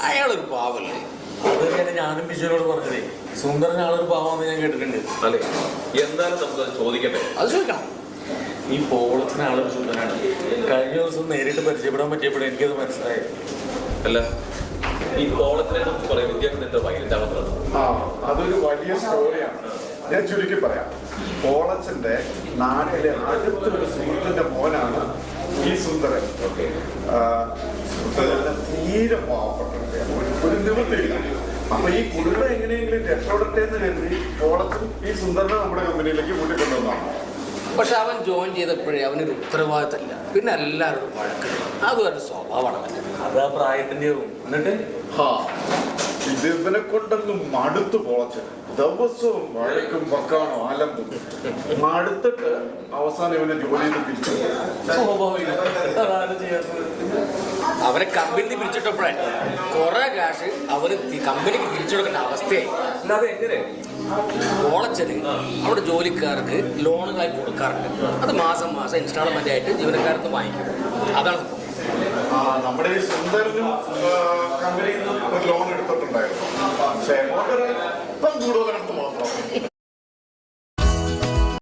അയാളൊരു പാവല്ലേ. അത് തന്നെ ഞാനും ബിജുവിനോട് പറഞ്ഞതേ. സുന്ദരൻ ആളൊരു പാവമെന്ന് ഞാൻ കേട്ടിട്ടുണ്ട്. അല്ലേ? എന്തായാലും നമുക്കത് ചോദിക്കട്ടെ. അത് ചോദിക്കണം. ഈ പോളത്തിന് ആളൊരു സുന്ദരനാണ്. കഴിഞ്ഞ ദിവസം നേരിട്ട് പരിചയപ്പെടാൻ പറ്റിയപ്പോഴും എനിക്കത് മനസ്സിലായി. അല്ല, ഈ പോളത്തിനെ നമുക്ക് പറയാം വിദ്യാഭ്യാസത്തിന്റെ വൈകിട്ടാണ്. അതൊരു വലിയ സ്റ്റോറിയാണ്. ഞാൻ ചുരുക്കി പറയാം. പോളച്ചന്റെ നാട്ടിലെ അടുത്തൊരു സുഹൃത്തിന്റെ മോനാണ് ഈ സുന്ദരൻ. തീരെ പാവപ്പെട്ട ഒരു നിവൃത്തിയില്ല. അപ്പൊ ഈ കുടുംബം എങ്ങനെയെങ്കിലും രക്ഷപ്പെടട്ടെ എന്ന് കരുതി പോളച്ചൻ ഈ സുന്ദരനെ നമ്മുടെ കമ്പനിയിലേക്ക് കൂട്ടിക്കൊണ്ടുവന്നാണ്. പക്ഷെ അവൻ ജോയിൻ ചെയ്തപ്പോഴേ അവനൊരു ഉത്തരവാദിത്തമില്ല. പിന്നെ എല്ലാവരും വഴക്കില്ല. അതൊരു സ്വഭാവമാണ്. അതാ പ്രായത്തിന്റെ ആവും. എന്നിട്ട് ഇത് ഇവനെ കൊണ്ടങ്ങ് മടുത്തു പോളച്ചൻ. ദിവസവും വഴക്കും വക്കാണോ ആലമ്പും മടുത്തിട്ട് അവസാനം ഇവനെ ജോലിയിൽ തിരിച്ചു. അവരെ കമ്പനി പിരിച്ചിട്ടപ്പോഴേ കുറെ ക്യാഷ് അവര് കമ്പനിക്ക് തിരിച്ചു കൊടുക്കേണ്ട അവസ്ഥയായി. അല്ലാതെ എങ്ങനെ? കോളച്ചന് അവിടെ ജോലിക്കാർക്ക് ലോണുകളായി കൊടുക്കാറുണ്ട്. അത് മാസം മാസം ഇൻസ്റ്റാൾമെന്റ് ആയിട്ട് ജീവനക്കാർക്ക് വാങ്ങിക്കും. അതാണ് നമ്മുടെ ഈ സുന്ദരനും കമ്പനിയിൽ നിന്ന് ഒരു ലോൺ എടുത്തിട്ടുണ്ടായിരുന്നു. പക്ഷേ കൂടുതലെടുത്ത്